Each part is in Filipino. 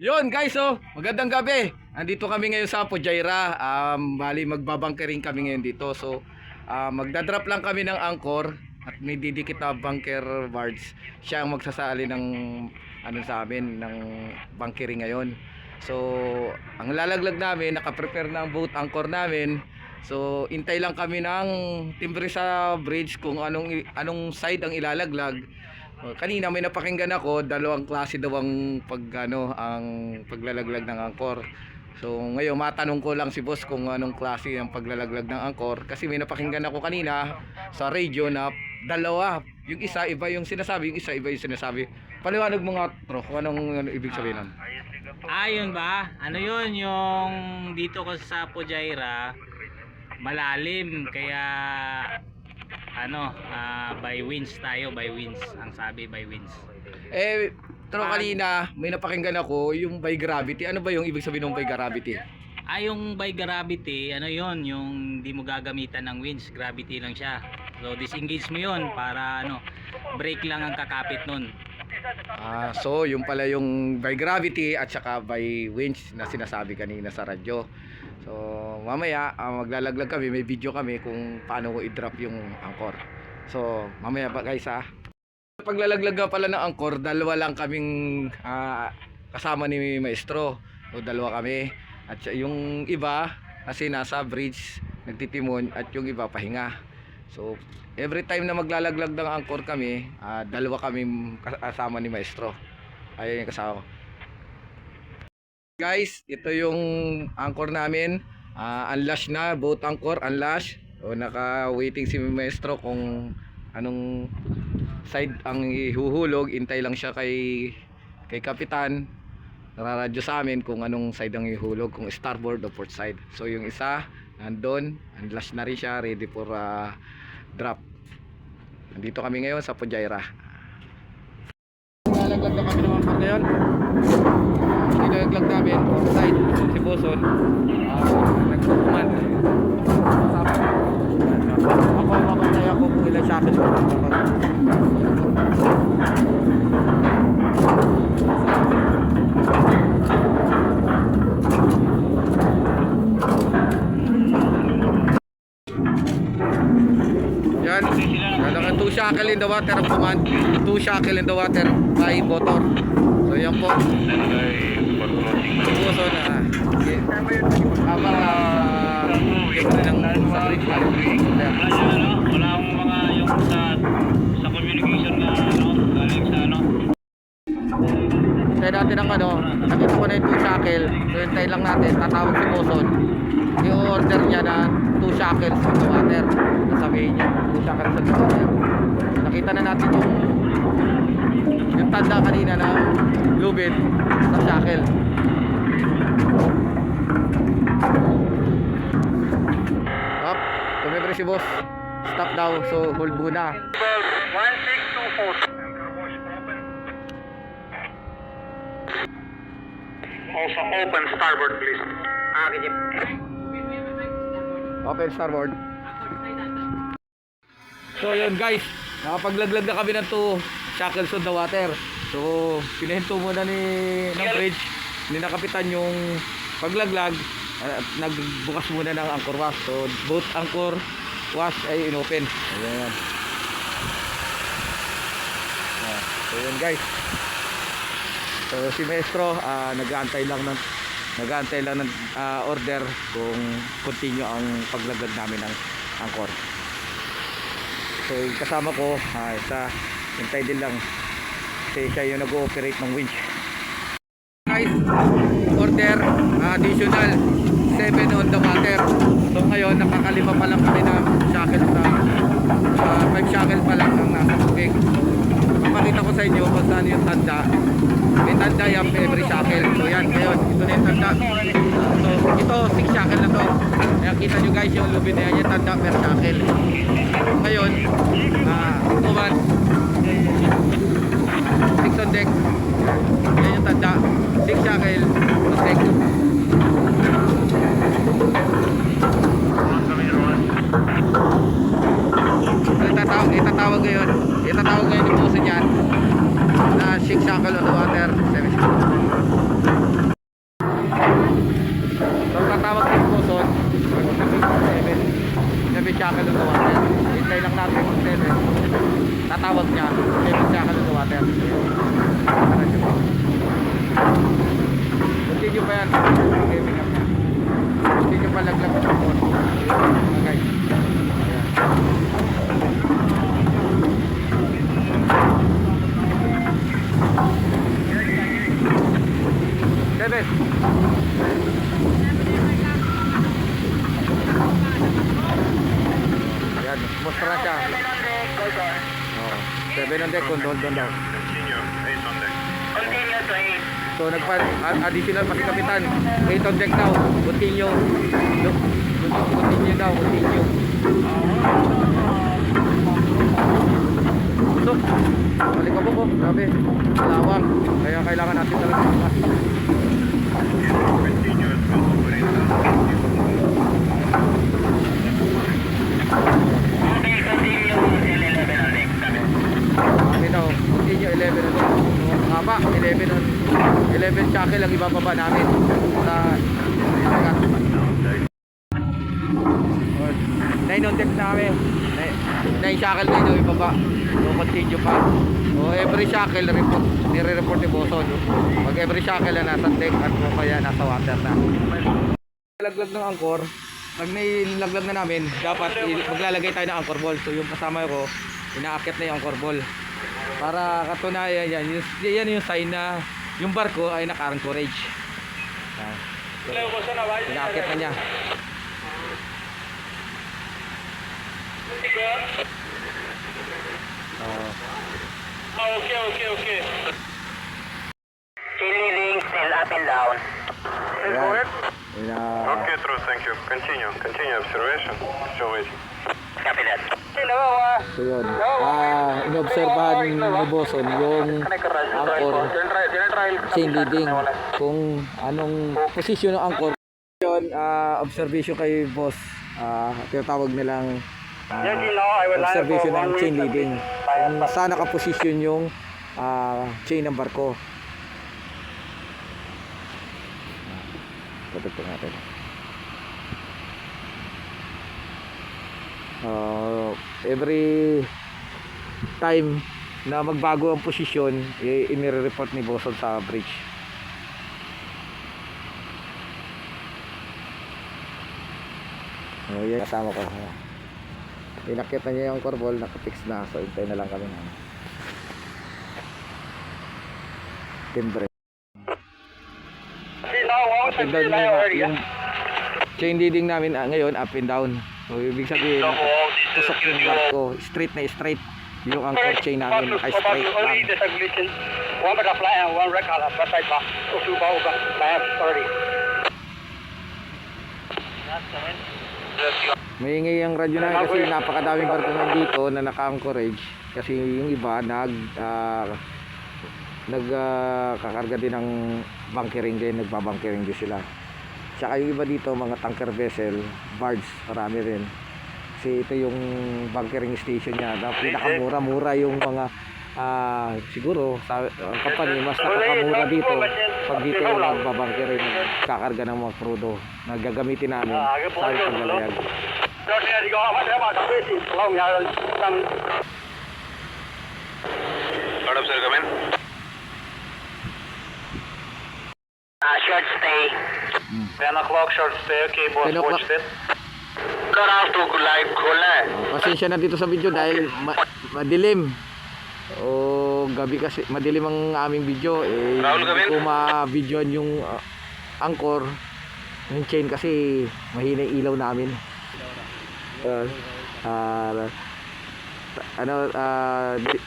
Yon guys, oh, magandang gabi. Andito kami ngayon sa Pujaira. Bali magbabangkering kami ngayon dito. So, magdadrop lang kami ng anchor at may didikit na bunker barge. Siya ang magsasali ng ano sa amin ng bunkering ngayon. So, ang lalaglag namin, naka-prepare na ang boat anchor namin. So, intay lang kami ng timbre sa bridge kung anong side ang ilalaglag. Kanina may napakinggan ako, dalawang klase daw ang ang paglalaglag ng angkor. So ngayon matanong ko lang si boss kung anong klase ang paglalaglag ng angkor kasi may napakinggan ako kanina sa radio na dalawa. Yung isa iba yung sinasabi, yung isa iba yung sinasabi. Paliwanag mo nga, Tro, kung anong ibig sabihin nun? Yun ba? Ano yun? Yung dito ko sa Pujaira, malalim. Kaya by winds tayo, by winds. Ang sabi, by winds. Tro, kanina may napakinggan ako yung by gravity. Ano ba yung ibig sabihin ng by gravity? Yung by gravity, ano yun? Yung di mo gagamitan ng winds, gravity lang siya. So disengage mo yun para brake lang ang kakapit nun. So yung pala yung by gravity at saka by winds na sinasabi kanina sa radyo. So mamaya maglalaglag kami, may video kami kung paano ko i-drop yung anchor. So mamaya pa guys Paglalaglag nga pala ng anchor, dalawa lang kaming kasama ni Maestro. So dalawa kami. At yung iba kasi nasa bridge nagtitimon at yung iba pahinga. So every time na maglalaglag ng anchor kami, dalawa kami kasama ni Maestro. Ayun yung kasama ko. Guys, ito yung anchor namin. Unlash na, boat anchor, unlash. So naka-waiting si Maestro kung anong side ang ihuhulog. Intay lang siya kay kapitan. Nararadyo sa amin kung anong side ang ihulog, kung starboard o port side. So yung isa nandun, unlash na rin siya, ready for drop. Nandito kami ngayon sa Pujaira. Nalaglag na kami naman pa ngayon. Nilaglag namin port side si Boson. Nagsukuman. Ako mapatay ako kung ilang shackles ko. Yan, talagang 2 shackle in the water ang command, 2 shackle in the water by motor. So yan po. Puso na. Habang ng sa bridge Wala akong mga yung sa communication na galing sa Tayo natin ang nakita ko na yung 2 shackle. So hintay lang natin, tatawag si Boson. I-order niya na 2 shackles in the water. Sabihin niya, 2 shackles in the water. Nakita na natin yung tanda kanina na lubid sa shackle. Up, tumibre si boss. Stop daw, so hold muna. 1624. Also open starboard please. Open starboard. So yun guys, nakapaglaglag na kami ng 2 shackles on the water. So pinahinto muna ng bridge ni nakapitan yung paglaglag at nagbukas muna ng anchor wash. So both anchor wash ay inopen. Ayan. So yun guys. So si Maestro nag-aantay lang ng order kung continue ang paglaglag namin ng anchor. So yung kasama ko isa hintay din lang kasi siya yung nag-ooperate ng winch. Guys, order additional 7 on the water. So ngayon nakakalima pa lang kami ng shackle sa 5 shackle pa lang ang nasa tubig. Papakita ko sa inyo kung saan yung tanda. May tanda yan every shackle. So yan, ngayon ito na yung tanda. So ito 6 shackle na to. Kaya kita nyo guys yung lubid na yan, yung tanda per shackle. Ngayon kuman 6 on deck. Yan yung tanda, 6 shackle on deck. Itatawag ngayon yung puso niyan na 6 shackle on the water, 7 shackle. bebe. Yan, musta na siya. Oh, 7 on deck, doon daw. Continue, 8 on deck. Continue to 8. So additional pa si Kapitan. 8 on deck daw. Continue. Continue daw, continue. So, balik ako po. Grabe. Malawang. Kaya kailangan natin talaga mas. Continue as well, operate Continue 11 on deck. Kami daw, continue 11 on deck. Haba, 11 on 11 shackle ang ibababa namin sa dagat. 9 on deck na kami. 9 shackle na yung ibaba. So continue pa. So every shackle nire-report ni Boson. Pag every shackle na nasa deck at kaya nasa water na. Laglag ng anchor. Pag nilaglag na namin, dapat maglalagay tayo ng anchor ball. So yung kasama ko, inaakit na yung anchor ball. Para katunayan yan yung sign na yung barko ay naka-anchorage. So, inaakit na niya. Okay. Leading still up and down. Okay, true, thank you. Continue observation. Still waiting. Copy that. So yun, inobserbahan ni Boson yung anchor chain leading, kung anong position ng anchor. Yun, observation kay boss, tinatawag nilang observation ng chain leading, kung saan nakaposisyon yung chain ng barko. Tutup natin. Every time na magbago ang posisyon, inire-report ni Boson sa bridge. Yan kasama ko. Pinakit na niya yung corball, nakapix na. So hintay na lang kami na timbre. Up and down yung chain leading namin ngayon, up and down. So ibig sabihin, tusok yung barko, straight na straight. Yung anchor chain namin ay straight lang. One butterfly and one red color. Beside ba? Two bow ba? Left 30. Maingay ang radyo namin kasi napakadaming barko nandito na naka-anchorage. Kasi yung iba kakarga din ng bunkering din, nagbabunkering din sila. Tsaka yung iba dito, mga tanker vessel, barge, marami rin. Kasi ito yung bunkering station niya. Pinakamura-mura yung mga siguro sa company, mas nakakamura dito pag dito yung magbabunkering, kakarga ng mga crudo na gagamitin namin sa paglalayag. Lord sir, come in. Short stay. 10 o'clock, short stay. Okay, boss, 10 o'clock. watch that. Karaw to live khula. Pasensya na dito sa video dahil madilim. Gabi kasi madilim ang aming video, Raul, hindi ko ma-videoan yung anchor, yung chain kasi mahina yung ilaw namin.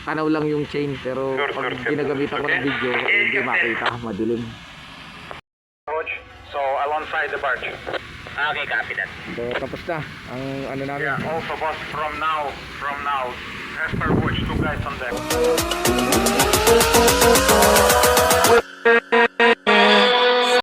Tanaw lang yung chain, pero pag ginagamitan ko ng video hindi makita, madilim. So, alongside the barge. Okay, copy that. So tapos na ang ano namin. Yeah, also boss, from now, as per watch, 2 guys on deck.